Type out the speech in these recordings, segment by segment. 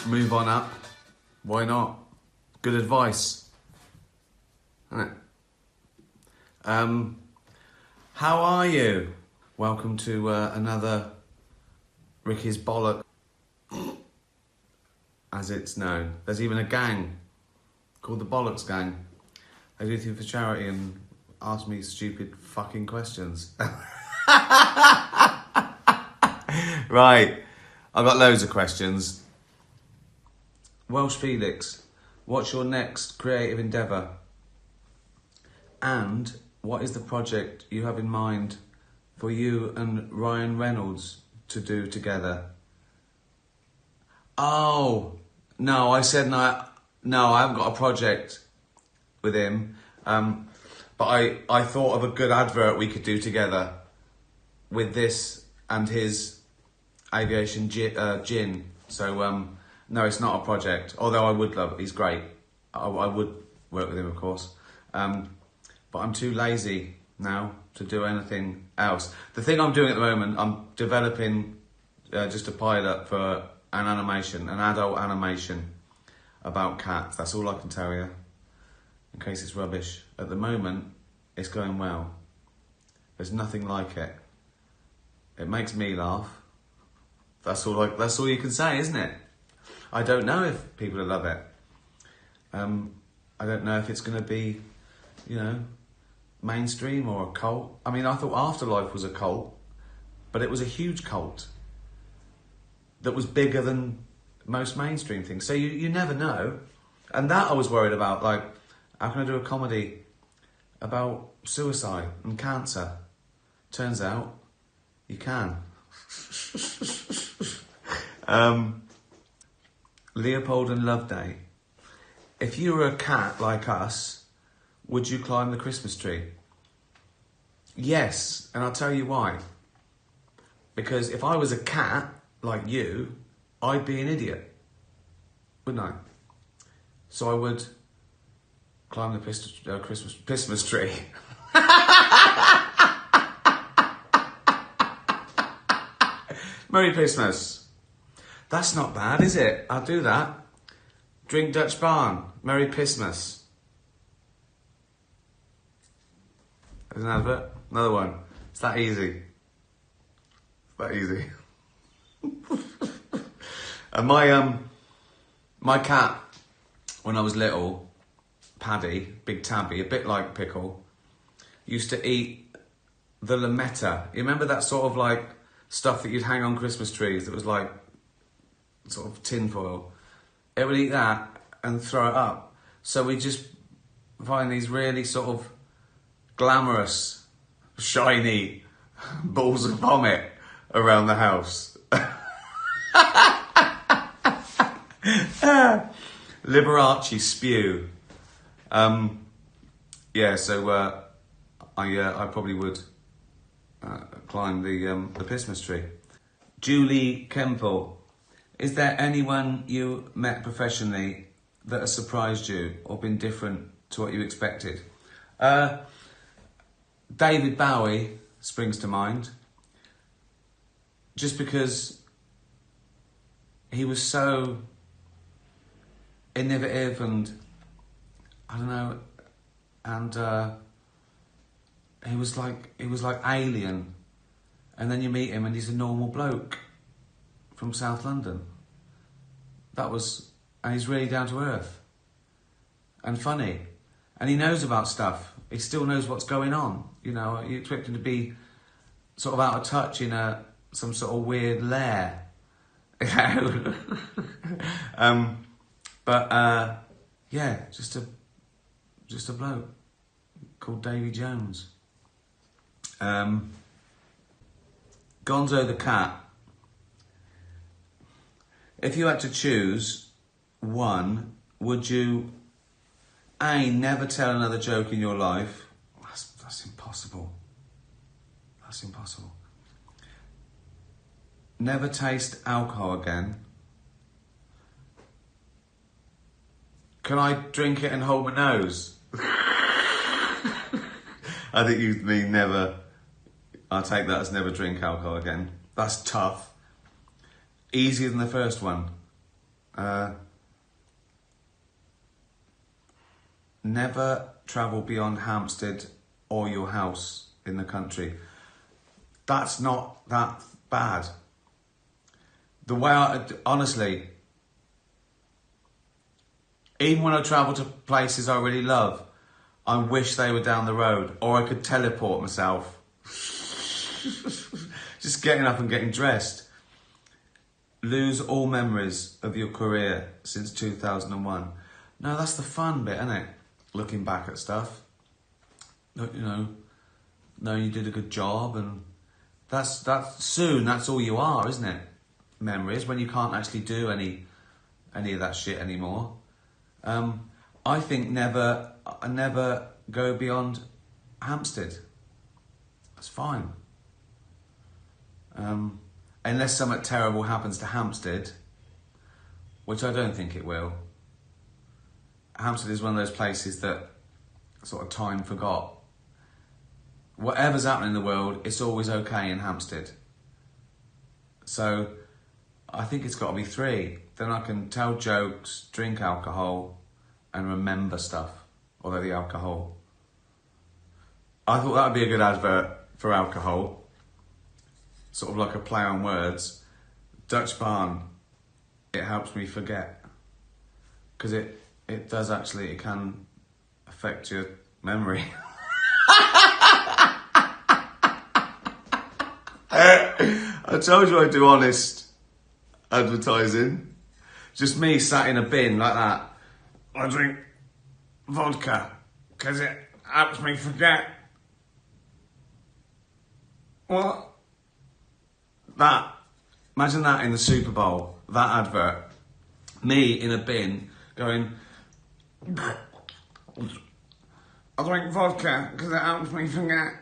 move on up. Why not? Good advice, isn't it? How are you? Welcome to another Ricky's Bollock, as it's known. There's even a gang called the Bollocks Gang. They do things for charity and ask me stupid fucking questions. Right, I've got loads of questions. Welsh Felix, what's your next creative endeavour? And what is the project you have in mind for you and Ryan Reynolds to do together? Oh, no, I said no, I haven't got a project with him. But I thought of a good advert we could do together with this and his aviation gin. So, no, it's not a project, although I would love it. He's great. I would work with him, of course. But I'm too lazy now to do anything else. The thing I'm doing at the moment, I'm developing just a pilot for an adult animation about cats. That's all I can tell you, in case it's rubbish. At the moment, it's going well. There's nothing like it. It makes me laugh. That's all you can say, isn't it? I don't know if people will love it. I don't know if it's going to be, mainstream or a cult. I mean, I thought Afterlife was a cult, but it was a huge cult that was bigger than most mainstream things. So you never know. And that I was worried about, like, how can I do a comedy about suicide and cancer? Turns out you can. Leopold and Loveday. If you were a cat like us, would you climb the Christmas tree? Yes, and I'll tell you why. Because if I was a cat like you, I'd be an idiot, wouldn't I? So I would climb the Christmas tree. Merry Christmas. That's not bad, is it? I'll do that. Drink Dutch Barn. Merry Christmas. There's an advert. Another one. It's that easy. It's that easy. And my cat, when I was little, Paddy, Big Tabby, a bit like Pickle, used to eat the lametta. You remember that sort of like stuff that you'd hang on Christmas trees that was like sort of tin foil? It would eat that and throw it up. So we just find these really sort of glamorous, shiny balls of vomit around the house. Liberace spew. So I probably would climb the Christmas tree. Julie Kemple, is there anyone you met professionally that has surprised you or been different to what you expected? David Bowie springs to mind, just because he was so innovative and I don't know, and he was like alien, and then you meet him and he's a normal bloke from South London. And he's really down to earth and funny, and he knows about stuff. He still knows what's going on. You expect him to be sort of out of touch in some sort of weird lair. Just a bloke called Davy Jones. Gonzo the Cat. If you had to choose one, would you A, never tell another joke in your life? That's impossible. That's impossible. Never taste alcohol again. Can I drink it and hold my nose? I think you mean never. I'll take that as never drink alcohol again. That's tough. Easier than the first one. Never travel beyond Hampstead or your house in the country. That's not that bad. The way honestly, even when I travel to places I really love, I wish they were down the road, or I could teleport myself. Just getting up and getting dressed. Lose all memories of your career since 2001. No, that's the fun bit, isn't it? Looking back at stuff. You know, knowing you did a good job, and that's soon. That's all you are, isn't it? Memories, when you can't actually do any of that shit anymore. I think never go beyond Hampstead. That's fine. Unless something terrible happens to Hampstead, which I don't think it will. Hampstead is one of those places that sort of time forgot. Whatever's happening in the world, it's always okay in Hampstead. So I think it's got to be 3. Then I can tell jokes, drink alcohol, and remember stuff. Although the alcohol, I thought that would be a good advert for alcohol. Sort of like a play on words. Dutch Barn, it helps me forget. Because it does actually, it can affect your memory. I told you I do honest advertising. Just me sat in a bin like that. I drink vodka because it helps me forget. What? That. Imagine that in the Super Bowl. That advert. Me in a bin going, I drink vodka because it helps me forget.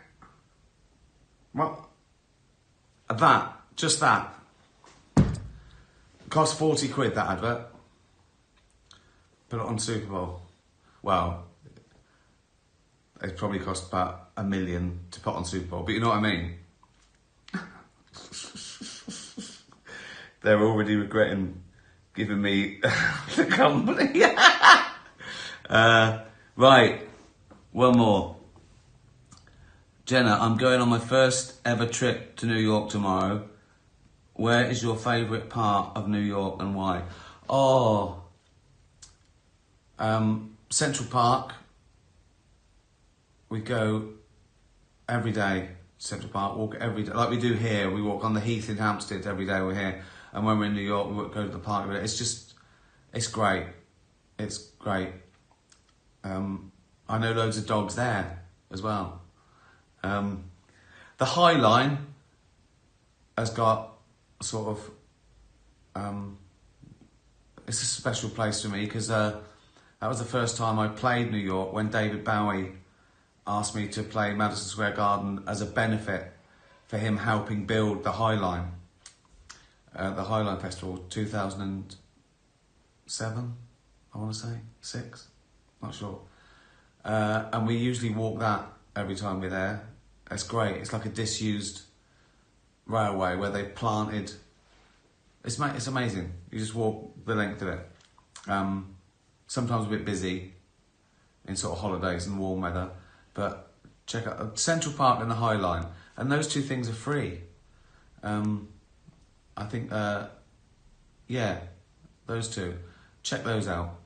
What? That. Just that. Cost 40 quid, that advert. Put it on Super Bowl. Well, it probably cost about $1 million to put on Super Bowl, but you know what I mean? They're already regretting giving me the company. Right, one more. Jenna, I'm going on my first ever trip to New York tomorrow. Where is your favourite part of New York and why? Oh, Central Park. We go every day, Central Park, walk every day. Like we do here, we walk on the Heath in Hampstead every day we're here. And when we're in New York, we go to the park every day. It's great. It's great. I know loads of dogs there as well. The High Line has got sort of, it's a special place for me because that was the first time I played New York when David Bowie asked me to play Madison Square Garden as a benefit for him helping build the High Line. The High Line Festival, 2007, I want to say, 6, not sure. And we usually walk that every time we're there. It's great. It's like a disused railway where they planted. It's amazing. You just walk the length of it. Sometimes a bit busy in sort of holidays and warm weather, but check out Central Park and the High Line, and those 2 things are free. I think, yeah, those 2. Check those out.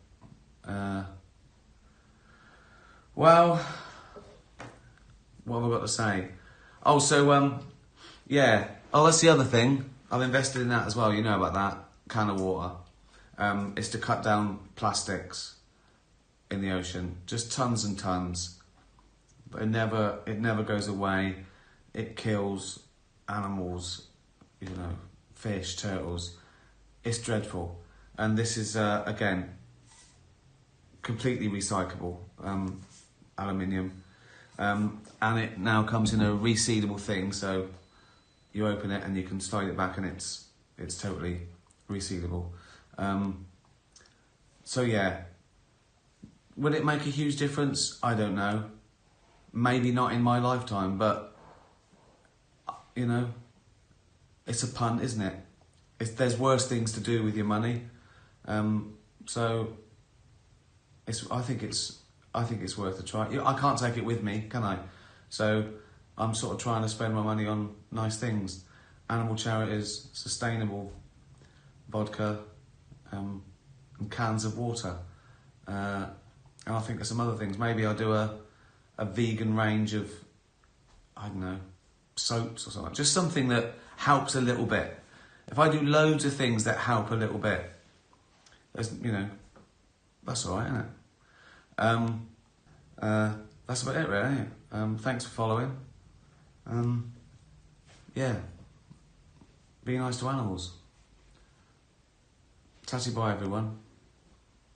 Well, what have I got to say? Oh, so, yeah. Oh, that's the other thing. I've invested in that as well. You know about that. Can of water. It's to cut down plastics in the ocean. Just tons and tons. But it never goes away. It kills animals, you know, fish, turtles. It's dreadful. And this is, again, completely recyclable aluminium. And it now comes in a resealable thing, so you open it and you can slide it back and it's totally resealable. So yeah, will it make a huge difference? I don't know. Maybe not in my lifetime, but you know, it's a punt, isn't it? There's worse things to do with your money. So I think it's worth a try. I can't take it with me, can I? So I'm sort of trying to spend my money on nice things, animal charities, sustainable vodka, and cans of water, and I think there's some other things. Maybe I'll do a vegan range of, I don't know, soaps or something. Just something that helps a little bit. If I do loads of things that help a little bit, there's, that's all right, isn't it? That's about it, really. Thanks for following. Yeah, be nice to animals. Tatty bye, everyone.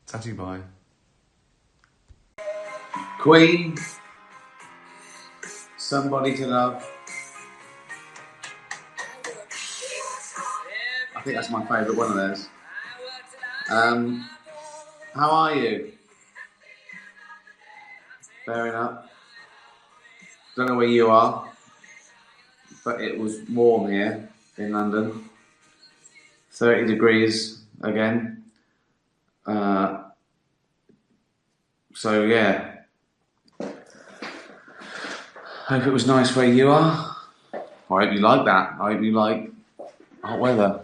Tatty bye. Queen, somebody to love. I think that's my favourite one of those. How are you? Fair enough. Don't know where you are, but it was warm here in London. 30 degrees again. So yeah. Hope it was nice where you are. I hope you like that. I hope you like hot weather.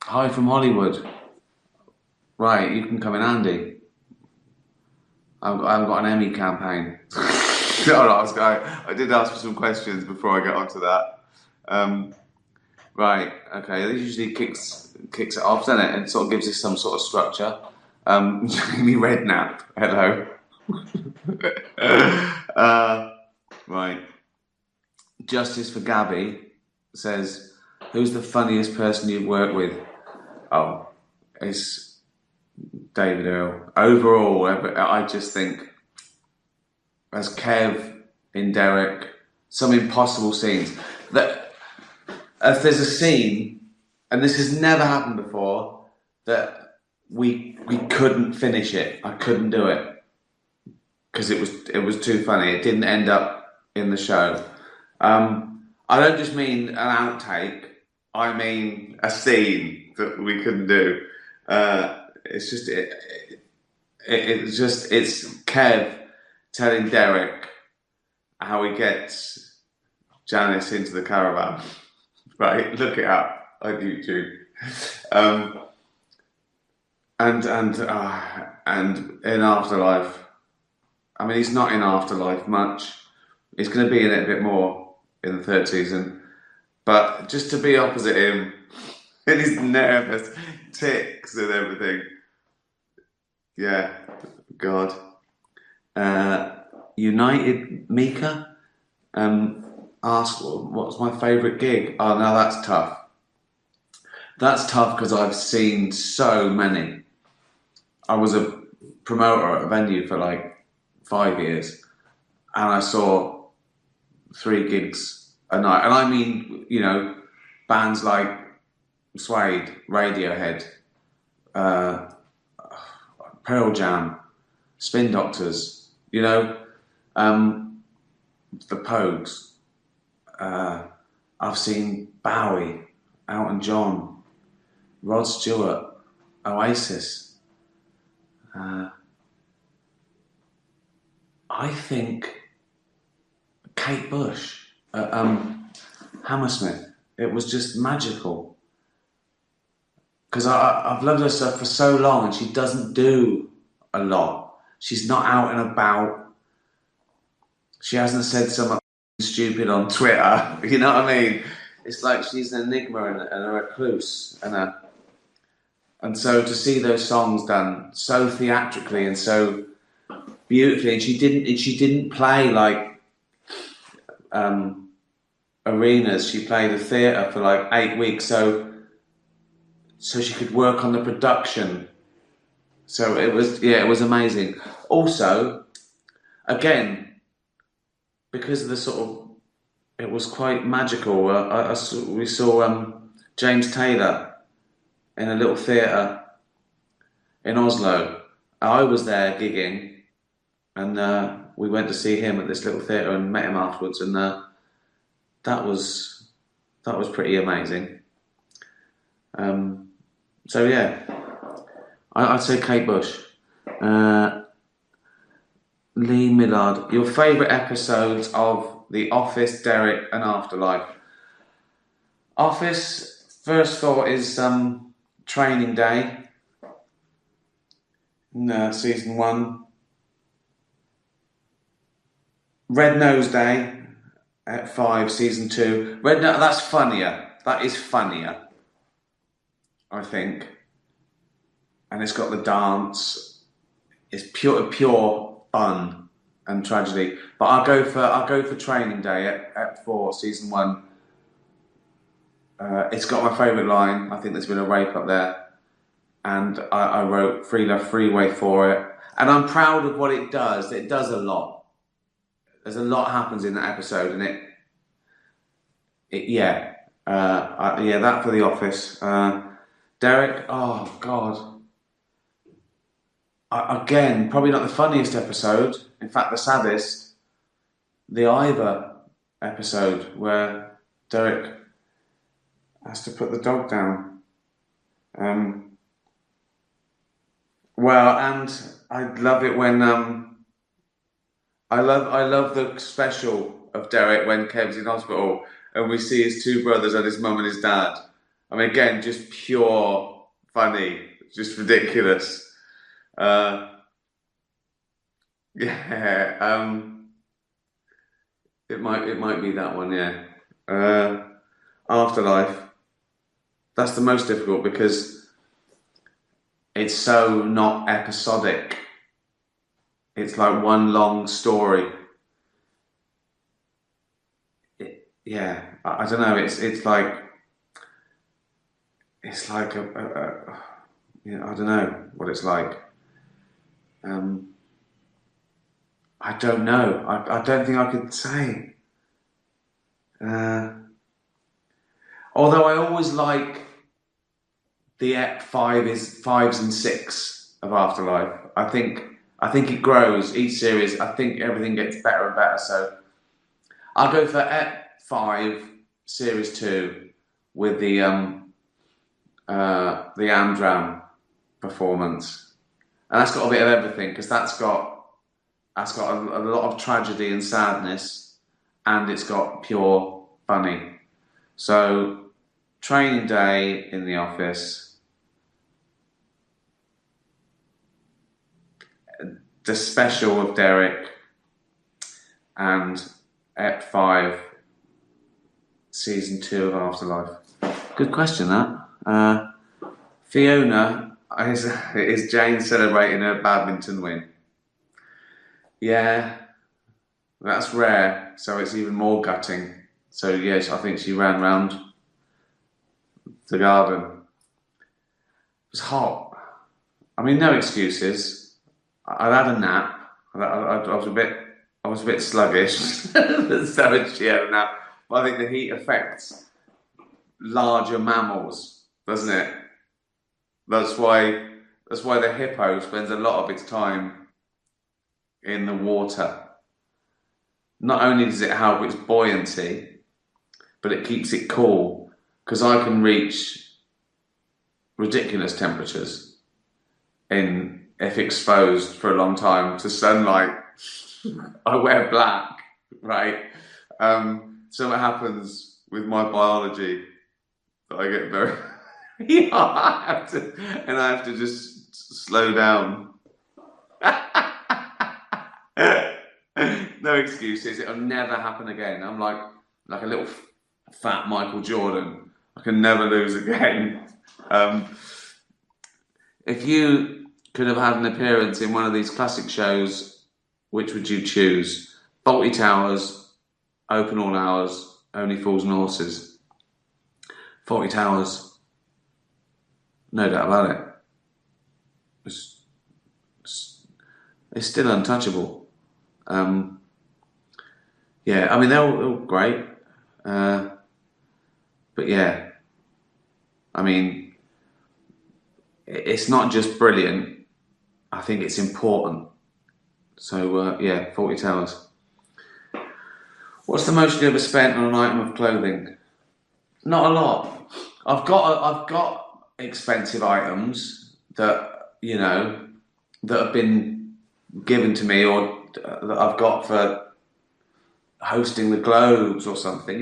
Hi from Hollywood. Right, you can come in handy. I haven't got an Emmy campaign. I did ask for some questions before I get onto that. Right, okay, this usually kicks it off, doesn't it? And sort of gives us some sort of structure. Jamie Redknapp, hello. Right. Justice for Gabby says, who's the funniest person you've worked with? Oh, it's David Earl. Overall, I just think, as Kev in Derek, some impossible scenes. That if there's a scene, and this has never happened before, that we couldn't finish it. I couldn't do it because it was too funny. It didn't end up in the show. I don't just mean an outtake. I mean a scene that we couldn't do. It's Kev telling Derek how he gets Janice into the caravan. Right, look it up on YouTube. And in Afterlife, I mean, he's not in Afterlife much. He's going to be in it a bit more in the third season. But just to be opposite him, and he's nervous, tics and everything. Yeah, God. United Mika asked, what's my favourite gig? Oh, no, that's tough. That's tough because I've seen so many. I was a promoter at a venue for like 5 years, and I saw 3 gigs a night. And I mean, bands like Suede, Radiohead, Pearl Jam, Spin Doctors, the Pogues. I've seen Bowie, Elton John, Rod Stewart, Oasis. I think Kate Bush at Hammersmith. It was just magical. Because I've loved her stuff for so long, and she doesn't do a lot. She's not out and about. She hasn't said something stupid on Twitter. You know what I mean? It's like she's an enigma and a recluse. And so to see those songs done so theatrically and so beautifully, and she didn't play like arenas. She played a theatre for like 8 weeks, so she could work on the production. So it was amazing. Also, again, because of the sort of, it was quite magical. We saw James Taylor in a little theatre in Oslo. I was there gigging, and we went to see him at this little theatre and met him afterwards, and that was pretty amazing. So yeah, I'd say Kate Bush. Lee Millard, your favourite episodes of The Office, Derek, and Afterlife? Office, first thought is Training Day, season 1. Red Nose Day at 5, season 2. That's funnier. That is funnier, I think. And it's got the dance. It's pure fun and tragedy. But I'll go for Training Day at 4, season 1. It's got my favourite line. I think there's been a rape up there, and I wrote "Free Love Freeway" for it. And I'm proud of what it does. It does a lot. There's a lot happens in that episode, and that for The Office. Derek, oh God. Again, probably not the funniest episode. In fact, the saddest. The Ivor episode where Derek has to put the dog down. Well, and I love it when I love the special of Derek when Kev's in hospital and we see his 2 brothers and his mum and his dad. I mean, again, just pure funny, just ridiculous. It might be that one, yeah. Afterlife. That's the most difficult because it's so not episodic. It's like one long story. I don't know. It's like I don't know what it's like. I don't know. I don't think I could say. Although I always like the Ep 5s and 6 of Afterlife. I think it grows each series. I think everything gets better and better. So I'll go for Ep 5, series 2, with the Amdram performance, and that's got a bit of everything because that's got a lot of tragedy and sadness, and it's got pure funny. So Training Day in The Office, the special of Derek, and Ep 5, season 2 of Afterlife. Good question, that. Fiona, is Jane celebrating her badminton win? Yeah, that's rare, so it's even more gutting. So yes, I think she ran round the garden. It was hot. I mean, no excuses. I'd had a nap. I was a bit sluggish, so she had a nap. But I think the heat affects larger mammals, doesn't it? That's why the hippo spends a lot of its time in the water. Not only does it help its buoyancy, but it keeps it cool. Because I can reach ridiculous temperatures if exposed for a long time to sunlight. I wear black, right? So what happens with my biology that I get very I have to just slow down. No excuses. It'll never happen again. I'm like a little fat Michael Jordan. I can never lose again. If you could have had an appearance in one of these classic shows, which would you choose? Fawlty Towers, Open All Hours, Only Fools and Horses. Fawlty Towers, no doubt about it. It's still untouchable. Yeah, I mean, they're all great. But yeah, I mean, it's not just brilliant. I think it's important. So yeah, Fawlty Towers. What's the most you ever spent on an item of clothing? Not a lot. I've got expensive items that that have been given to me or that I've got for hosting the Globes or something.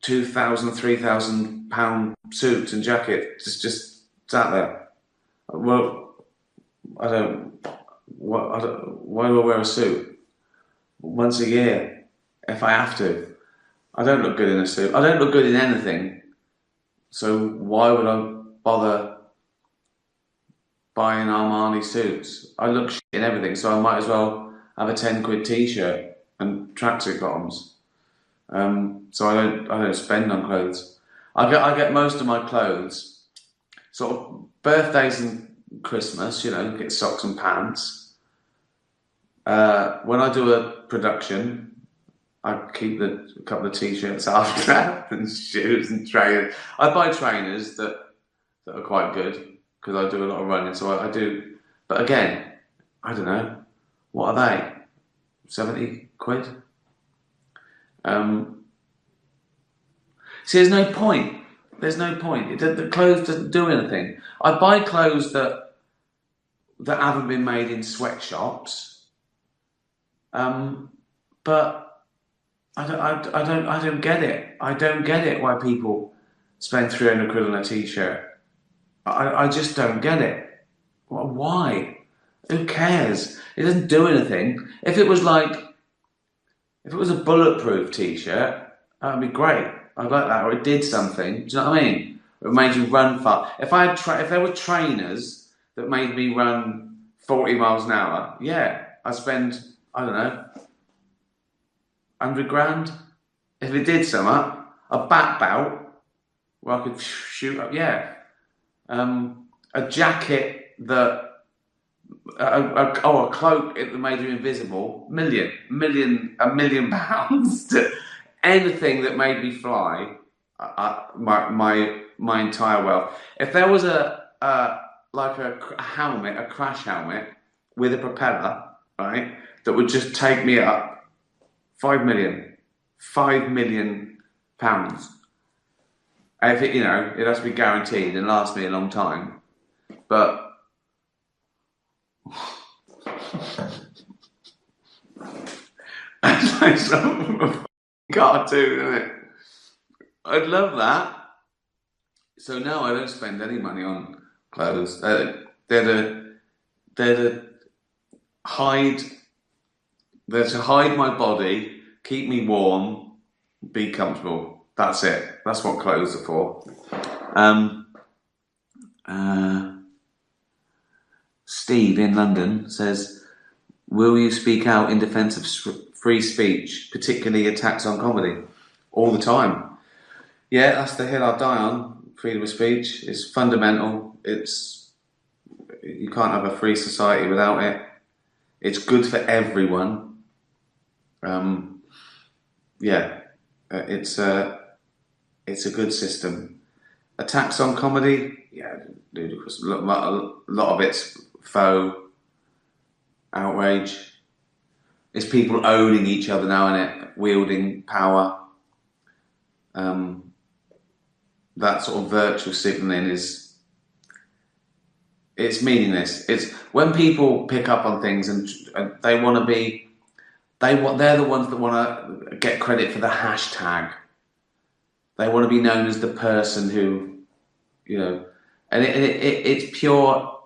2,000, 3,000 pound suits and jackets just sat there. Well, I don't. Why do I wear a suit once a year if I have to? I don't look good in a suit. I don't look good in anything. So why would I bother buying Armani suits? I look shit in everything, so I might as well have a 10 quid t-shirt and tracksuit bottoms. So I don't spend on clothes. I get most of my clothes sort of birthdays and Christmas. Get socks and pants. When I do a production, I keep a couple of t-shirts after and shoes and trainers. I buy trainers that are quite good because I do a lot of running, so I do. But again, I don't know. What are they? 70 quid? See, there's no point. There's no point. The clothes doesn't do anything. I buy clothes that haven't been made in sweatshops, but I don't get it. I don't get it why people spend 300 quid on a t-shirt. I just don't get it. Why? Who cares? It doesn't do anything. If it was a bulletproof t-shirt, that would be great. I'd like that. Or it did something. Do you know what I mean? It made you run fast. If there were trainers that made me run 40 miles an hour, yeah, I'd spend, I don't know, 100 grand. If it did something, a bat bout where I could shoot up, yeah. A jacket that, a cloak that made you invisible, a million pounds. Anything that made me fly, my entire wealth. If there was a helmet, a crash helmet with a propeller, right, that would just take me up, 5 million pounds. If it has to be guaranteed and last me a long time, but. That's like some cartoon, isn't it? I'd love that. So no, I don't spend any money on clothes. They're to hide. They're to hide my body, keep me warm, be comfortable. That's it. That's what clothes are for. Steve in London says, will you speak out in defence of free speech, particularly attacks on comedy? All the time. Yeah, that's the hill I die on. Freedom of speech is fundamental. You can't have a free society without it. It's good for everyone. It's a good system. Attacks on comedy, yeah, ludicrous. A lot of it's faux outrage. It's people owning each other now, innit? Wielding power. That sort of virtual signalling it's meaningless. It's when people pick up on things and they want to be, they're the ones that want to get credit for the hashtag. They want to be known as the person who, and it's pure.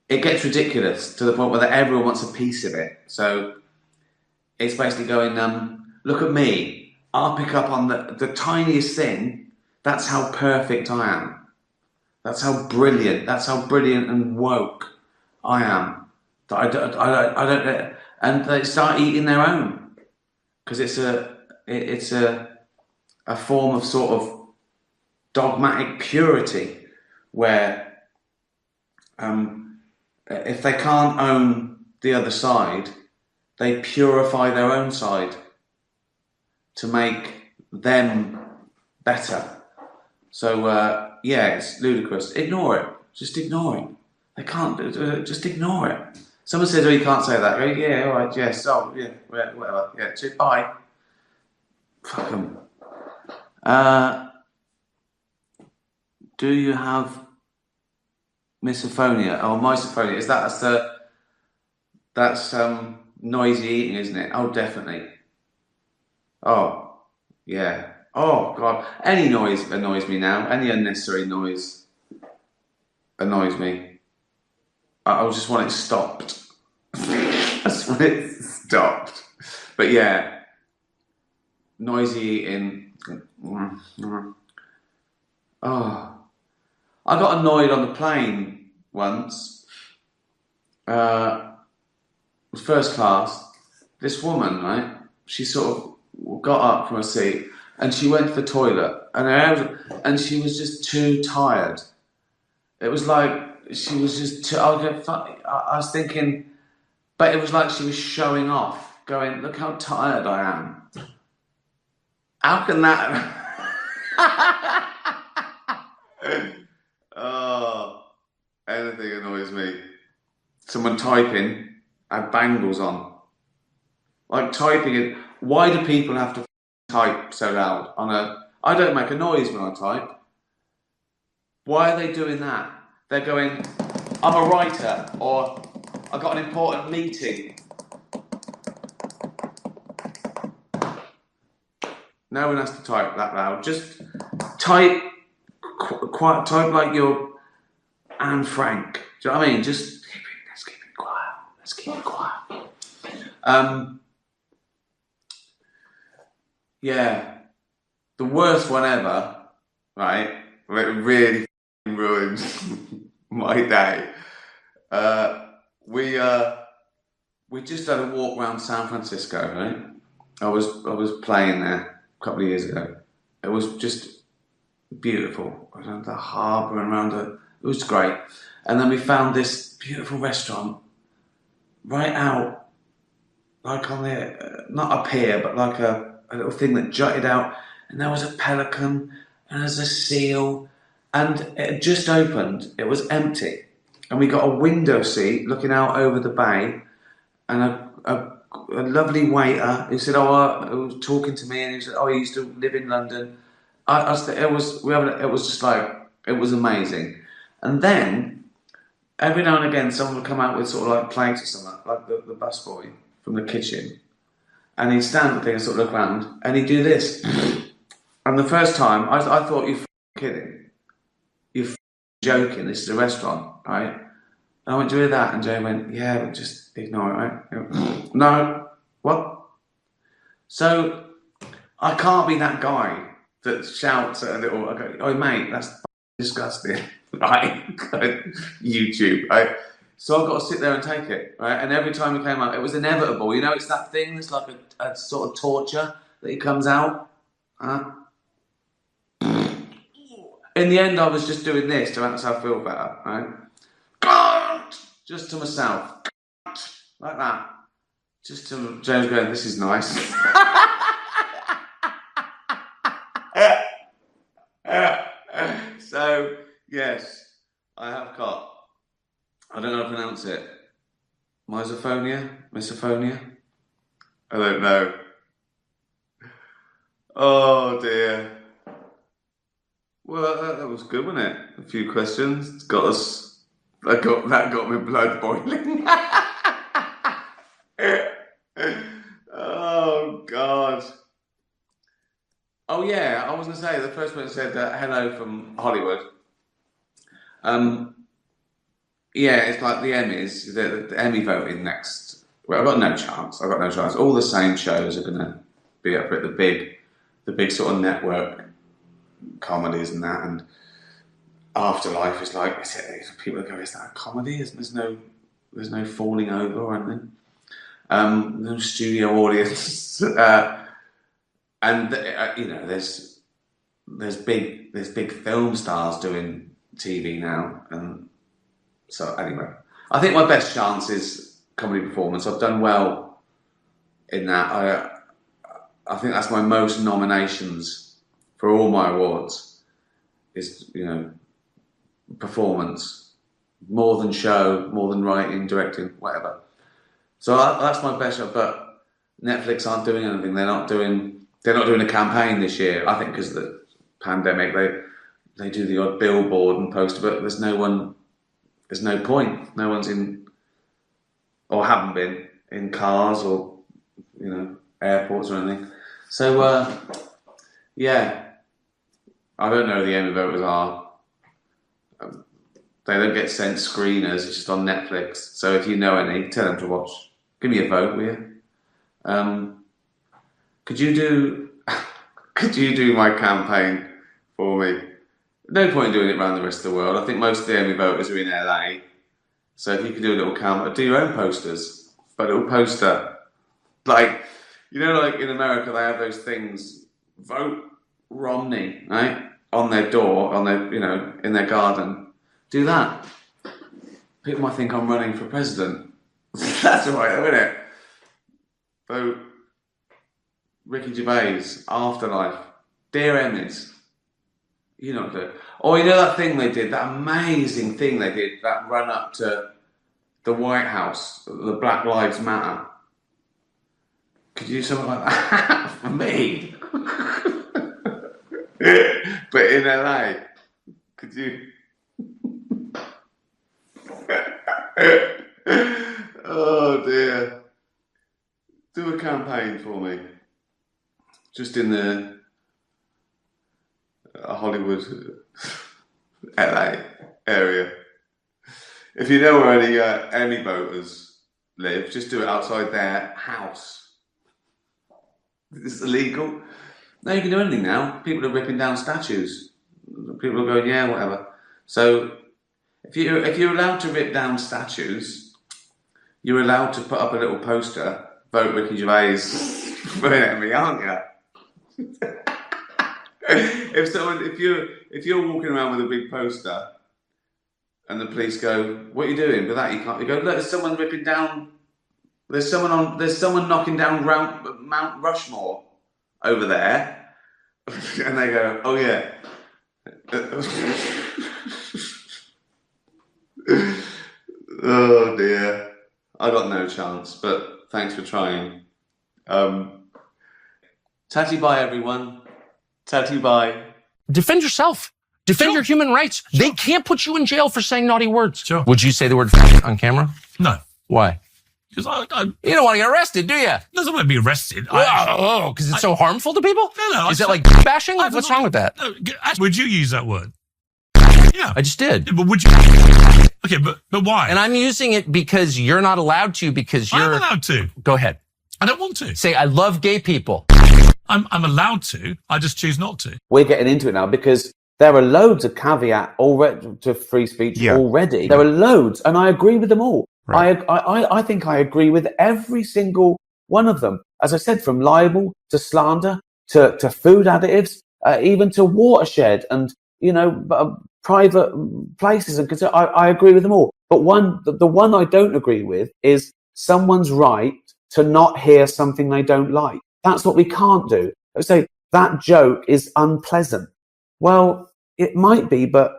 It gets ridiculous to the point where everyone wants a piece of it. So it's basically going, look at me. I'll pick up on the tiniest thing. That's how perfect I am. That's how brilliant and woke I am. That I don't, and they start eating their own because it's a form of sort of dogmatic purity where if they can't own the other side, they purify their own side to make them better. So, it's ludicrous. Ignore it. Just ignore it. They can't do it. Just ignore it. Someone says, you can't say that. Go, yeah, all right, yes, whatever. Yeah, bye. Fuck them. Do you have misophonia? Oh, misophonia. Is that's noisy eating, isn't it? Oh, definitely. Oh, yeah. Oh, God. Any noise annoys me now. Any unnecessary noise annoys me. I just want it stopped. I just want it stopped. But yeah, noisy eating. Oh, I got annoyed on the plane once. It was first class. This woman, right? She sort of got up from her seat and she went to the toilet, and she was just too tired. It was like she was just too. I was thinking, but it was like she was showing off, going, "Look how tired I am." How can that? Oh, anything annoys me. Someone typing, I have bangles on. Like typing it. Why do people have to type so loud on a? I don't make a noise when I type. Why are they doing that? They're going, I'm a writer, or I got an important meeting. No one has to type that loud. Just type, type like you're Anne Frank. Do you know what I mean? Just let's keep it quiet. Let's keep it quiet. Yeah, the worst one ever, right? It really ruined my day. We just had a walk around San Francisco, right? I was playing there a couple of years ago. It was just beautiful. Around the harbour and around it. It was great. And then we found this beautiful restaurant right out, like on the not a pier, but like a little thing that jutted out. And there was a pelican and there's a seal, and it had just opened. It was empty, and we got a window seat looking out over the bay, and a lovely waiter who said, who was talking to me, and he said, he used to live in London. It was just like, it was amazing. And then every now and again, someone would come out with sort of like plates or something, like the busboy from the kitchen, and he'd stand there and sort of look around, and he'd do this. And the first time, I thought, you're kidding, you're joking. This is a restaurant, right? And I went, do you hear that? And Jay went, yeah, but just ignore it, right? No, what? So I can't be that guy that shouts at a little, I go, oh mate, that's disgusting, right? YouTube, right? So I've got to sit there and take it, right? And every time it came out, it was inevitable. You know, it's that thing that's like a sort of torture that it comes out. In the end, I was just doing this to make myself feel better, right? Just to myself, like that. Just to James going, this is nice. So, yes, I have got, I don't know how to pronounce it, misophonia? I don't know. Oh dear. Well, that was good, wasn't it? A few questions. Got us. That got my blood boiling. Oh God. Oh yeah, I was gonna say the first one said hello from Hollywood. Yeah, it's like the Emmys, the Emmy voting next. Well, I've got no chance. I've got no chance. All the same shows are gonna be up at the big sort of network comedies and that, and Afterlife is like, people go, is that a comedy? There's no falling over or anything. No studio audience, and there's big film stars doing TV now, and so anyway, I think my best chance is comedy performance. I've done well in that. I think that's my most nominations for all my awards. Is performance, more than show, more than writing, directing, whatever. So that's my best shot. But Netflix aren't doing anything. They're not doing a campaign this year. I think because of the pandemic, they do the odd billboard and poster, but there's no point. No one's in, or haven't been, in cars or, airports or anything. So, yeah, I don't know who the Emmy voters are. They don't get sent screeners, it's just on Netflix. So if you know any, tell them to watch. Give me a vote, will you? Could you do my campaign for me? No point in doing it around the rest of the world. I think most of the Emmy voters are in LA. So if you could do a little campaign, do your own posters. A little poster. Like in America, they have those things, vote Romney, right? On their door, in their garden. Do that. People might think I'm running for president. That's all right, isn't it? Vote Ricky Gervais, Afterlife, Dear Emmys. You know what to do. Or that thing they did, that amazing thing they did, that run up to the White House, the Black Lives Matter. Could you do something like that for me? But in LA, could you? Oh dear. Do a campaign for me. Just in the Hollywood, LA area. If you know where any Emmy voters live, just do it outside their house. Is this illegal? No, you can do anything now. People are ripping down statues. People are going, yeah, whatever. So if you're allowed to rip down statues, you're allowed to put up a little poster, vote Ricky Gervais for an Emmy, aren't you? If you're walking around with a big poster and the police go, what are you doing with that? You can't. You go, look, there's someone ripping down. There's someone knocking down Mount Rushmore over there, and they go, oh yeah. Oh dear, I got no chance. But thanks for trying. Tatty bye, everyone. Tatty bye. Defend yourself. Defend your human rights. Sure. They can't put you in jail for saying naughty words. Sure. Would you say the word on camera? No. Why? Because you don't want to get arrested, do you? Doesn't want to be arrested. Because it's so harmful to people? No. Is it like bashing? What's wrong with that? No, would you use that word? Yeah. I just did. Yeah, but would you? Okay, but why? And I'm using it because you're not allowed to, because you're... I'm allowed to. Go ahead. I don't want to. Say, I love gay people. I'm allowed to. I just choose not to. We're getting into it now because there are loads of caveat already to free speech already. There are loads, and I agree with them all. Right. I think I agree with every single one of them. As I said, from libel to slander to food additives, even to watershed and private places and concern. I agree with them all. But the one I don't agree with is someone's right to not hear something they don't like. That's what we can't do. I say that joke is unpleasant. Well, it might be, but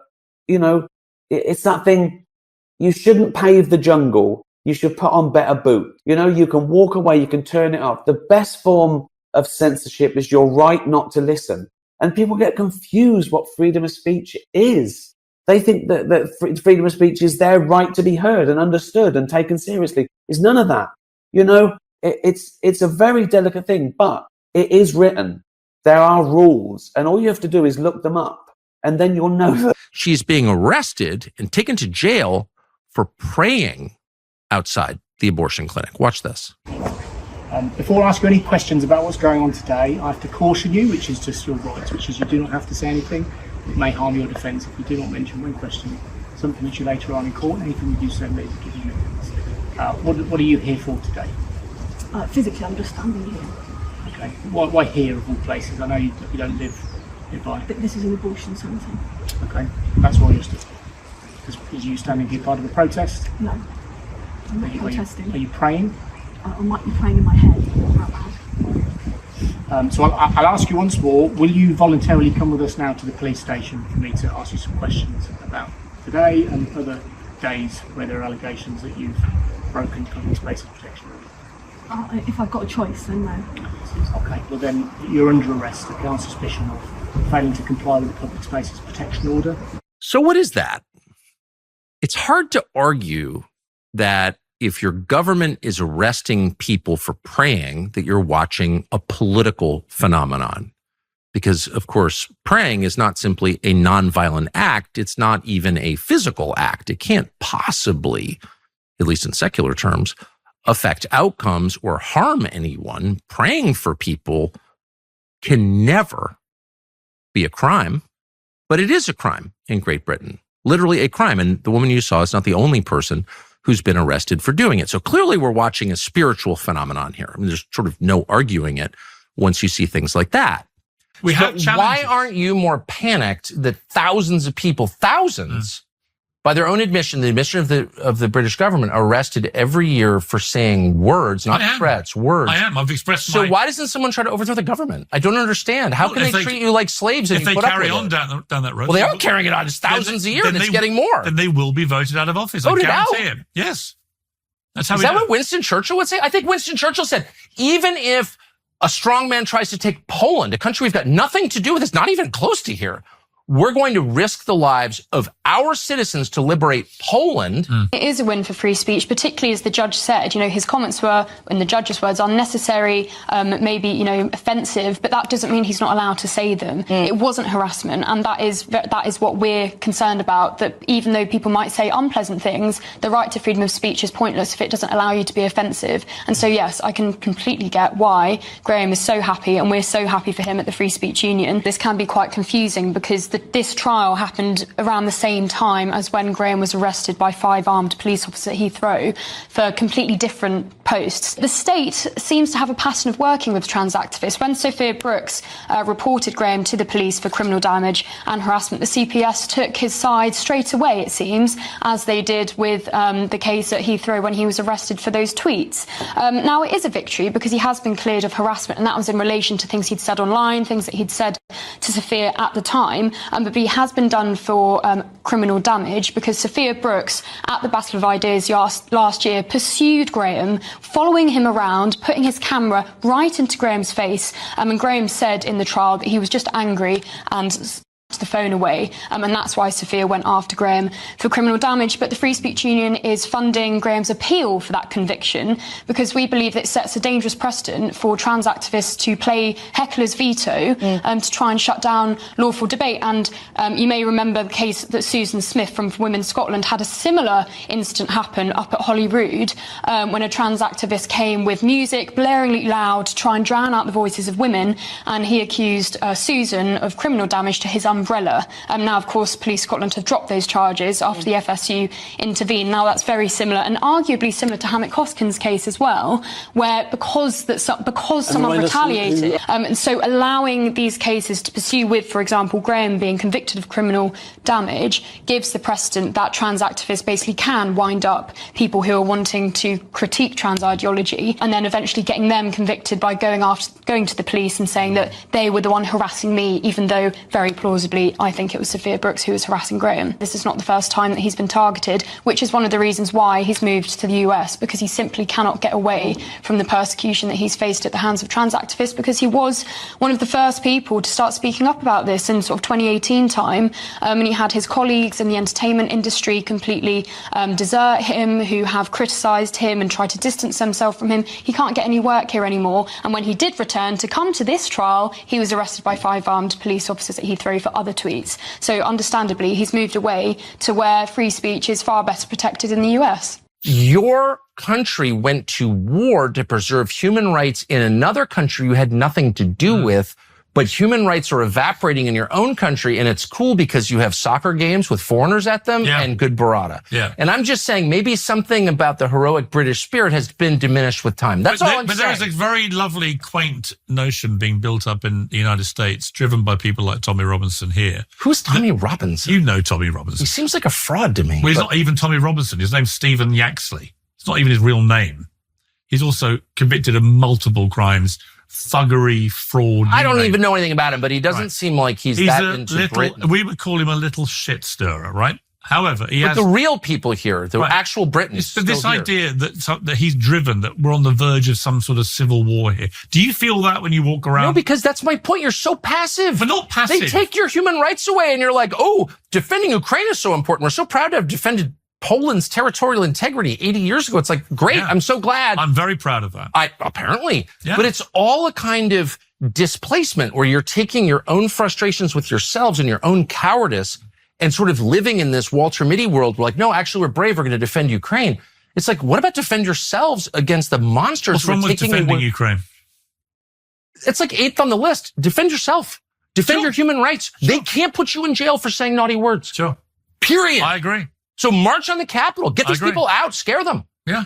it's that thing. You shouldn't pave the jungle. You should put on better boots. You can walk away. You can turn it off. The best form of censorship is your right not to listen. And people get confused what freedom of speech is. They think that freedom of speech is their right to be heard and understood and taken seriously. It's none of that. It's a very delicate thing, but it is written. There are rules, and all you have to do is look them up, and then you'll know that. She's being arrested and taken to jail for praying outside the abortion clinic. Watch this. Before I ask you any questions about what's going on today, I have to caution you, which is just your rights, which is you do not have to say anything. It may harm your defence if you do not mention when questioning something which you later on in court. Anything you do so may be given evidence. What are you here for today? Physically, I'm just standing here. Okay. Why here of all places? I know you don't live nearby. But this is an abortion centre. Okay. That's why you're still. Is you standing here part of the protest? No. I'm not protesting. Are you praying? I might be praying in my head out loud. So I'll ask you once more, will you voluntarily come with us now to the police station for me to ask you some questions about today and other days where there are allegations that you've broken public space protection? If I've got a choice, then no. Okay, well then you're under arrest on suspicion of failing to comply with the Public Spaces Protection Order. So what is that? It's hard to argue that if your government is arresting people for praying, that you're watching a political phenomenon. Because, of course, praying is not simply a nonviolent act. It's not even a physical act. It can't possibly, at least in secular terms, affect outcomes or harm anyone. Praying for people can never be a crime, but it is a crime in Great Britain. Literally a crime. And the woman you saw is not the only person who's been arrested for doing it. So clearly we're watching a spiritual phenomenon here. I mean, there's sort of no arguing it once you see things like that. Why aren't you more panicked that thousands of people, by their own admission, the admission of the British government, arrested every year for saying words, not threats, words? I am. I've expressed So why doesn't someone try to overthrow the government? I don't understand. How can they treat you like slaves if you put up with it? If they carry on down that road. Well, they are carrying it on. It's thousands a year, and it's getting more. Then they will be voted out of office. I guarantee it. Yes. That's how. Is that what Winston Churchill would say? I think Winston Churchill said, even if a strong man tries to take Poland, a country we've got nothing to do with, it's not even close to here, we're going to risk the lives of our citizens to liberate Poland. It is a win for free speech, particularly as the judge said. His comments were, in the judge's words, unnecessary, maybe, offensive, but that doesn't mean he's not allowed to say them. It wasn't harassment, and that is what we're concerned about, that even though people might say unpleasant things, the right to freedom of speech is pointless if it doesn't allow you to be offensive. And so, yes, I can completely get why Graham is so happy, and we're so happy for him at the Free Speech Union. This can be quite confusing because this trial happened around the same time as when Graham was arrested by 5 armed police officers at Heathrow for completely different posts. The state seems to have a pattern of working with trans activists. When Sophia Brooks reported Graham to the police for criminal damage and harassment, the CPS took his side straight away, it seems, as they did with the case at Heathrow when he was arrested for those tweets. Now, it is a victory because he has been cleared of harassment, and that was in relation to things he'd said online, things that he'd said to Sophia at the time. But he has been done for criminal damage because Sophia Brooks at the Battle of Ideas last year pursued Graham, following him around, putting his camera right into Graham's face. And Graham said in the trial that he was just angry and the phone away, and that's why Sophia went after Graham for criminal damage. But the Free Speech Union is funding Graham's appeal for that conviction because we believe that it sets a dangerous precedent for trans activists to play heckler's veto to try and shut down lawful debate. And you may remember the case that Susan Smith from Women Scotland had a similar incident happen up at Holyrood when a trans activist came with music blaringly loud to try and drown out the voices of women, and he accused Susan of criminal damage to his umbrella. Now, of course, Police Scotland have dropped those charges after the FSU intervened. Now, that's very similar, and arguably similar to Hammock Hoskins' case as well, where because someone retaliated, and so allowing these cases to pursue with, for example, Graham being convicted of criminal damage, gives the precedent that trans activists basically can wind up people who are wanting to critique trans ideology, and then eventually getting them convicted by going to the police and saying that they were the one harassing me, even though very plausibly I think it was Sophia Brooks who was harassing Graham. This is not the first time that he's been targeted, which is one of the reasons why he's moved to the US, because he simply cannot get away from the persecution that he's faced at the hands of trans activists, because he was one of the first people to start speaking up about this in sort of 2018 time, and he had his colleagues in the entertainment industry completely desert him, who have criticised him and tried to distance themselves from him. He can't get any work here anymore, and when he did return to come to this trial, he was arrested by 5 armed police officers at Heathrow for other tweets. So understandably, he's moved away to where free speech is far better protected in the US. Your country went to war to preserve human rights in another country you had nothing to do with, but human rights are evaporating in your own country, and it's cool because you have soccer games with foreigners at them and good burrata. Yeah. And I'm just saying maybe something about the heroic British spirit has been diminished with time. That's all I'm saying. But there is a very lovely, quaint notion being built up in the United States, driven by people like Tommy Robinson here. Who's Tommy Robinson? You know Tommy Robinson. He seems like a fraud to me. Well, he's not even Tommy Robinson. His name's Stephen Yaxley. It's not even his real name. He's also convicted of multiple crimes. Thuggery, fraud. I don't even know anything about him, but he doesn't seem like he's that into Britain. We would call him a little shit stirrer, right? However, But the real people here, the actual Britons. But this idea that he's driven, that we're on the verge of some sort of civil war here. Do you feel that when you walk around? No, because that's my point. You're so passive. We're not passive. They take your human rights away, and you're like, oh, defending Ukraine is so important. We're so proud to have defended Poland's territorial integrity 80 years ago. It's like, great. Yeah. I'm so glad. I'm very proud of that. Apparently. Yeah. But it's all a kind of displacement where you're taking your own frustrations with yourselves and your own cowardice and sort of living in this Walter Mitty world. We're like, no, actually, we're brave. We're going to defend Ukraine. It's like, what about defend yourselves against the monsters? What's wrong with defending Ukraine? It's like 8th on the list. Defend yourself. Defend your human rights. Sure. They can't put you in jail for saying naughty words. Sure. Period. I agree. So march on the Capitol. Get these people out. Scare them. Yeah.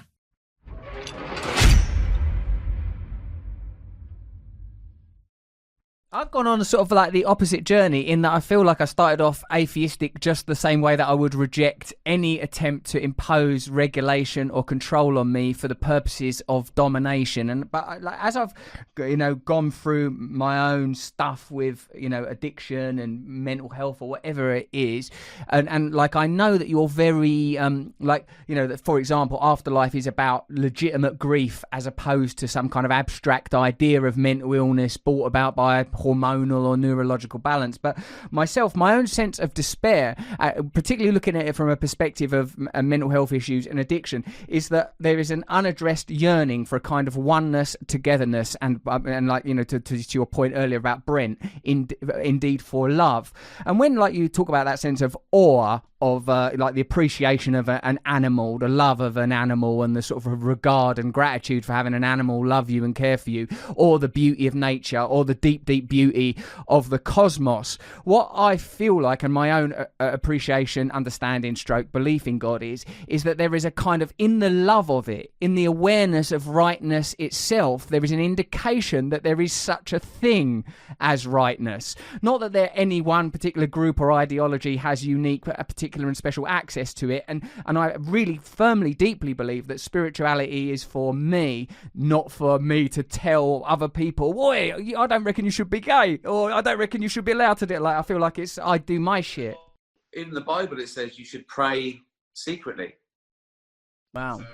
I've gone on sort of like the opposite journey in that I feel like I started off atheistic just the same way that I would reject any attempt to impose regulation or control on me for the purposes of domination. But like, as I've gone through my own stuff with addiction and mental health or whatever it is, and like I know that you're very that, for example, afterlife is about legitimate grief as opposed to some kind of abstract idea of mental illness brought about by hormonal or neurological balance. But myself, my own sense of despair, particularly looking at it from a perspective of mental health issues and addiction, is that there is an unaddressed yearning for a kind of oneness, togetherness, and like to your point earlier about Brent, indeed for love. And when like you talk about that sense of awe of like the appreciation of an animal, the love of an animal, and the sort of regard and gratitude for having an animal love you and care for you, or the beauty of nature, or the deep beauty of the cosmos, what I feel like, and my own appreciation, understanding, stroke belief in God is that there is a kind of, in the love of it, in the awareness of rightness itself, there is an indication that there is such a thing as rightness. Not that any one particular group or ideology has unique, particular and special access to it, and I really firmly, deeply believe that spirituality is for me, not for me to tell other people, boy, I don't reckon you should be gay, or I don't reckon you should be allowed to do it. Like, I feel like I do my shit. In the Bible it says you should pray secretly. Wow. So,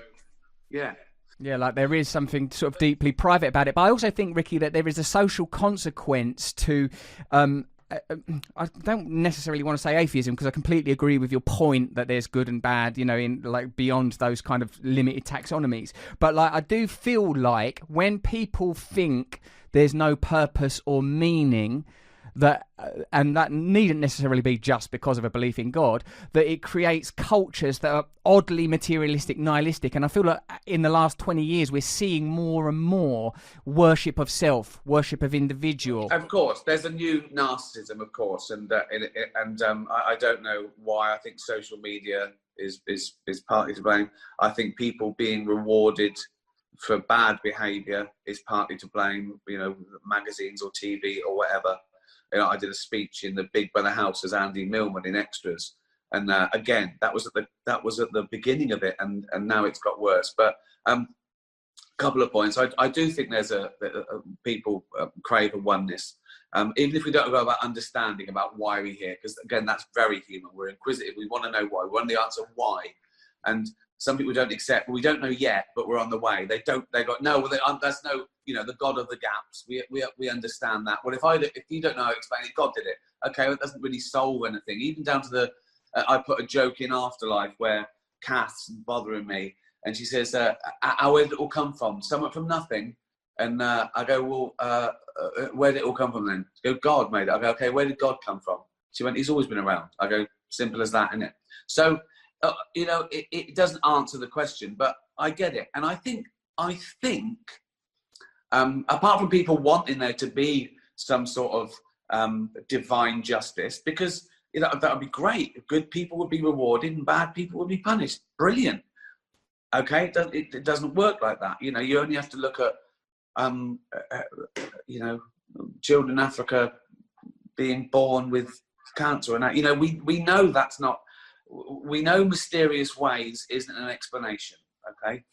yeah. Yeah, like there is something sort of deeply private about it. But I also think, Ricky, that there is a social consequence to I don't necessarily want to say atheism, because I completely agree with your point that there's good and bad, in like beyond those kind of limited taxonomies. But like I do feel like when people think there's no purpose or meaning, that and that needn't necessarily be just because of a belief in God, that it creates cultures that are oddly materialistic, nihilistic. And I feel like in the last 20 years we're seeing more and more worship of self, worship of individual. Of course, there's a new narcissism, of course, and I don't know why. I think social media is partly to blame. I think people being rewarded for bad behaviour is partly to blame. Magazines or TV or whatever. I did a speech in the Big Brother house as Andy Millman in Extras, and again, that was at the beginning of it, and now it's got worse. But a couple of points. I do think there's people crave a oneness, even if we don't go about understanding about why we're here, because again, that's very human. We're inquisitive. We want to know why. We want the answer why, and some people don't accept. We don't know yet, but we're on the way. They go, no. Well, that's no. The God of the gaps. We understand that. Well, if you don't know how to explain it, God did it. Okay, well, it doesn't really solve anything. Even down to the, I put a joke in Afterlife where Kath's bothering me, and she says, "Where did it all come from? Someone from nothing." And I go, "Well, where did it all come from then?" She goes, "God made it." I go, "Okay, where did God come from?" She went, "He's always been around." I go, "Simple as that, isn't it?" So, it doesn't answer the question, but I get it, and I think. Apart from people wanting there to be some sort of divine justice, because that would be great. Good people would be rewarded and bad people would be punished. Brilliant. Okay, it doesn't work like that. You only have to look at children in Africa being born with cancer, and we know that's not. We know mysterious ways isn't an explanation. Okay.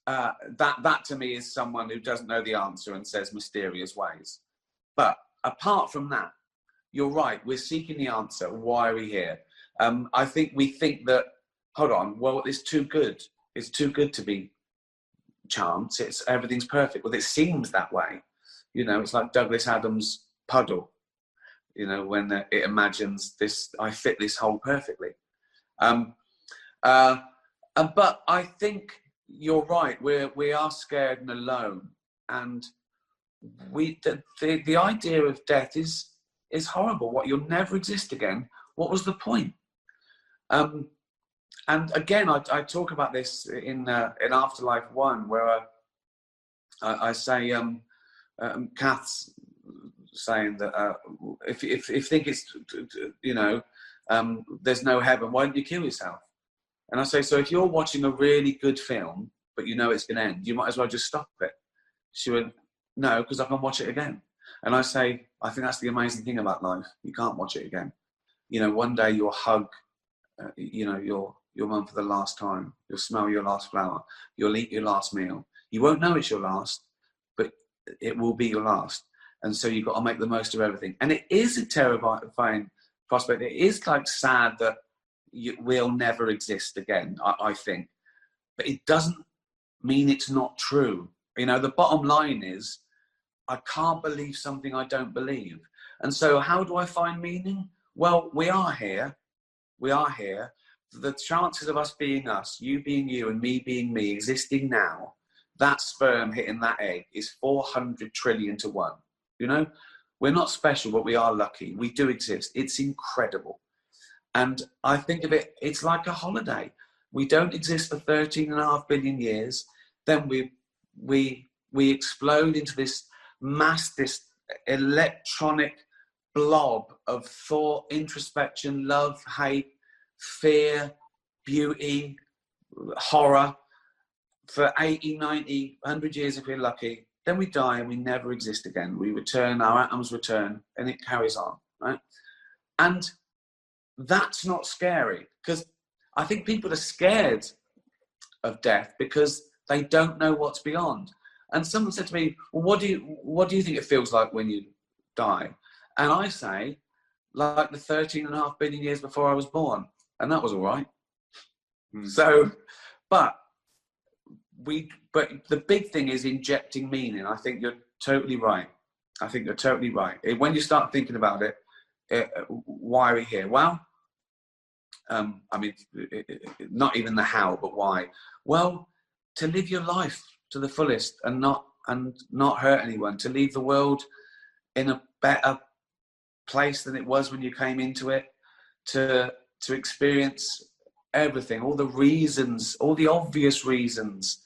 That to me is someone who doesn't know the answer and says mysterious ways. But apart from that, you're right. We're seeking the answer. Why are we here? I think we think that, hold on, well, it's too good. It's too good to be chance. Everything's perfect. Well, it seems that way. It's like Douglas Adams' puddle, when it imagines this, I fit this hole perfectly. But I think you're right. We are scared and alone. And the idea of death is horrible. What, you'll never exist again? What was the point? And again, I talk about this in Afterlife 1, where I say, Kath's saying that if you think it's, there's no heaven, why don't you kill yourself? And I say, so if you're watching a really good film, but it's going to end, you might as well just stop it. She went, no, because I can watch it again. And I say, I think that's the amazing thing about life. You can't watch it again. One day you'll hug, your mum for the last time. You'll smell your last flower. You'll eat your last meal. You won't know it's your last, but it will be your last. And so you've got to make the most of everything. And it is a terrifying prospect. It is like sad that we'll never exist again, I think. But it doesn't mean it's not true. The bottom line is, I can't believe something I don't believe. And so how do I find meaning? Well, we are here. We are here. The chances of us being us, you being you and me being me, existing now, that sperm hitting that egg is 400 trillion to 1. We're not special, but we are lucky. We do exist. It's incredible. And I think of it, it's like a holiday. We don't exist for 13.5 billion years. Then we explode into this this electronic blob of thought, introspection, love, hate, fear, beauty, horror for 80, 90, 100 years if we're lucky. Then we die and we never exist again. We return, our atoms return, and it carries on, right? And that's not scary, because I think people are scared of death because they don't know what's beyond. And someone said to me, well, what do you think it feels like when you die? And I say, like the 13.5 billion years before I was born. And that was all right. So, but the big thing is injecting meaning. I think you're totally right. When you start thinking about it, why are we here? Well, not even the how, but why? Well, to live your life to the fullest and not hurt anyone, to leave the world in a better place than it was when you came into it, to experience everything, all the reasons, all the obvious reasons,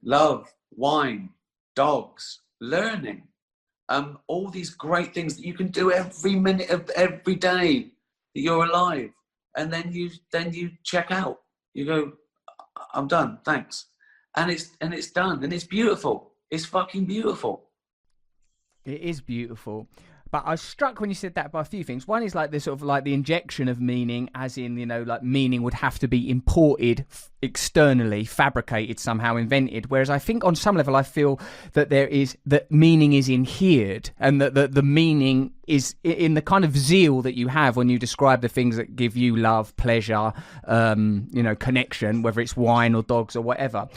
love, wine, dogs, learning, all these great things that you can do every minute of every day that you're alive. And then you check out. You go, I'm done, thanks. And it's done, and it's beautiful. It's fucking beautiful. It is beautiful. But I was struck when you said that by a few things. One is like the sort of like the injection of meaning, as in, like meaning would have to be imported externally, fabricated somehow, invented. Whereas I think on some level I feel that that meaning is inhered, and that the meaning is in the kind of zeal that you have when you describe the things that give you love, pleasure, connection, whether it's wine or dogs or whatever.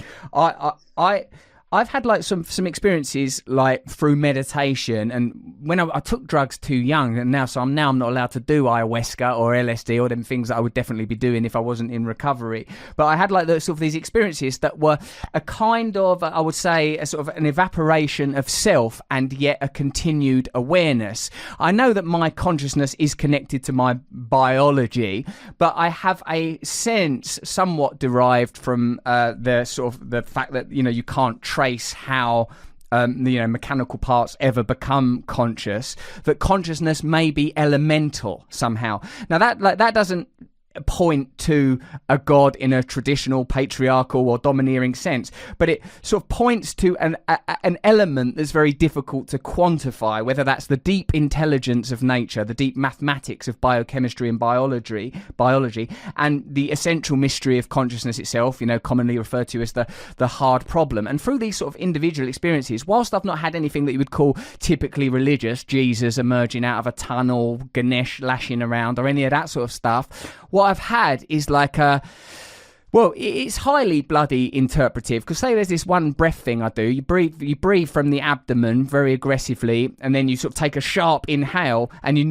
I've had like some experiences like through meditation, and when I took drugs too young, and now I'm not allowed to do ayahuasca or LSD or them things that I would definitely be doing if I wasn't in recovery. But I had like these experiences that were a kind of, I would say, a sort of an evaporation of self and yet a continued awareness. I know that my consciousness is connected to my biology, but I have a sense somewhat derived from the fact that you can't trace how mechanical parts ever become conscious, that consciousness may be elemental somehow. Now that doesn't point to a god in a traditional patriarchal or domineering sense, but it sort of points to an element that's very difficult to quantify, whether that's the deep intelligence of nature, the deep mathematics of biochemistry and biology, and the essential mystery of consciousness itself, commonly referred to as the hard problem. And through these sort of individual experiences, whilst I've not had anything that you would call typically religious, Jesus emerging out of a tunnel, Ganesh lashing around, or any of that sort of stuff, what I've had is like it's highly bloody interpretive, because say there's this one breath thing I do. You breathe from the abdomen very aggressively, and then you sort of take a sharp inhale, and you're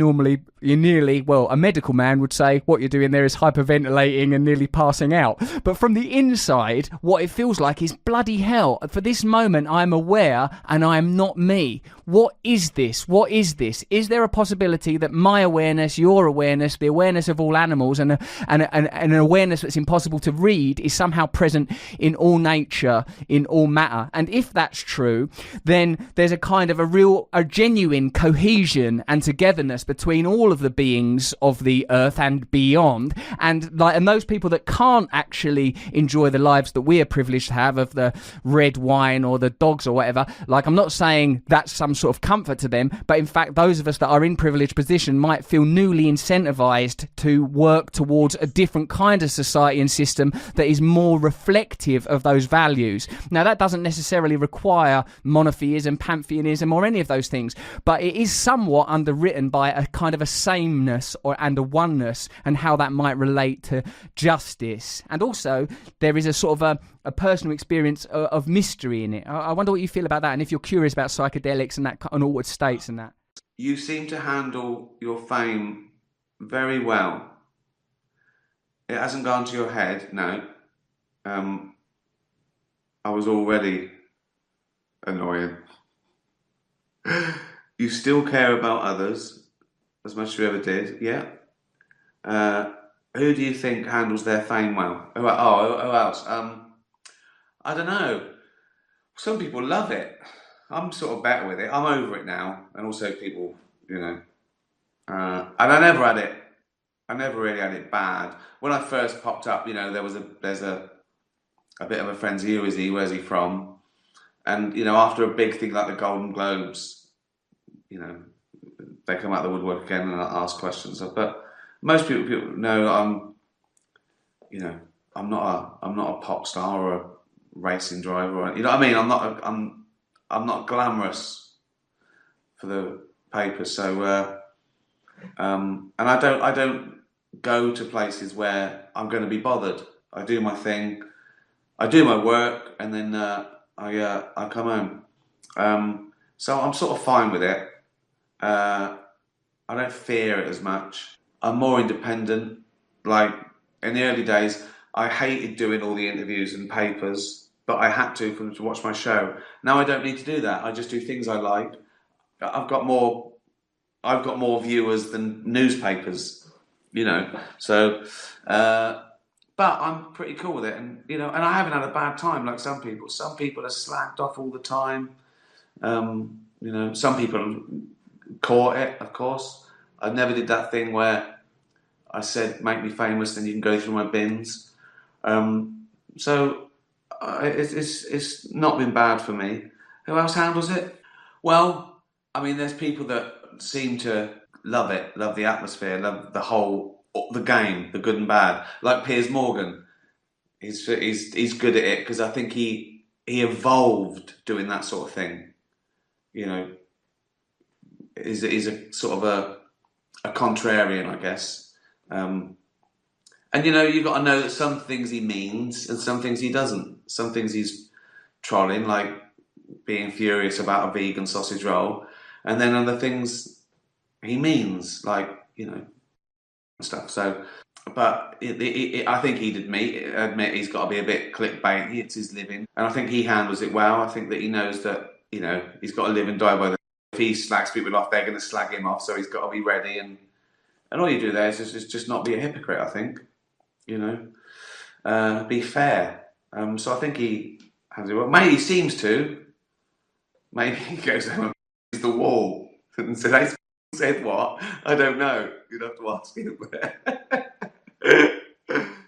nearly, a medical man would say what you're doing there is hyperventilating and nearly passing out. But from the inside, what it feels like is bloody hell. For this moment, I am aware, and I am not me. What is this? What is this? Is there a possibility that my awareness, your awareness, the awareness of all animals, and an awareness that's impossible to read is somehow present in all nature, in all matter? And if that's true, then there's a kind of a genuine cohesion and togetherness between all of the beings of the earth and beyond, and those people that can't actually enjoy the lives that we are privileged to have, of the red wine or the dogs or whatever. I'm not saying that's some sort of comfort to them, but in fact those of us that are in privileged position might feel newly incentivized to work towards a different kind of society and system that is more reflective of those values. Now, that doesn't necessarily require monotheism, pantheism, or any of those things, but it is somewhat underwritten by a kind of a sameness and a oneness, and how that might relate to justice. And also there is a sort of a personal experience of mystery in it. I wonder what you feel about that, and if you're curious about psychedelics and that and altered states and that. You seem to handle your fame very well. It hasn't gone to your head, no. I was already annoying. You still care about others as much as you ever did, yeah. Who do you think handles their fame well? Who else? I don't know. Some people love it. I'm sort of better with it. I'm over it now. And also people, and I never had it. I never really had it bad. When I first popped up, there's a bit of a frenzy. Who is he? Where's he from? And, after a big thing like the Golden Globes, they come out of the woodwork again and ask questions. But most people know I'm not a pop star or a racing driver. You know what I mean? I'm not glamorous for the papers. So, and I don't go to places where I'm going to be bothered. I do my thing, I do my work, and then I come home. So I'm sort of fine with it. I don't fear it as much. I'm more independent. Like in the early days, I hated doing all the interviews and papers, but I had to for them to watch my show. Now I don't need to do that. I just do things I like. I've got more viewers than newspapers, So, but I'm pretty cool with it, and and I haven't had a bad time like some people. Some people are slagged off all the time. Some people caught it, of course. I never did that thing where I said, make me famous, then you can go through my bins. So it's not been bad for me. Who else handles it? Well, there's people that seem to love it, love the atmosphere, love the game, the good and bad. Like Piers Morgan, he's good at it because I think he evolved doing that sort of thing. He's a sort of a contrarian, I guess. And you've got to know that some things he means and some things he doesn't. Some things he's trolling, like being furious about a vegan sausage roll, and then other things he means, like stuff. So, but I think he'd admit he's got to be a bit clickbaity. It's his living, and I think he handles it well. I think that he knows that he's got to live and die by the. If he slags people off, they're going to slag him off. So he's got to be ready, and all you do there is just not be a hypocrite. I think, be fair. So I think he handles it well. Maybe he seems to. Maybe he goes home and the wall and says, "I said what? I don't know. You'd have to ask him."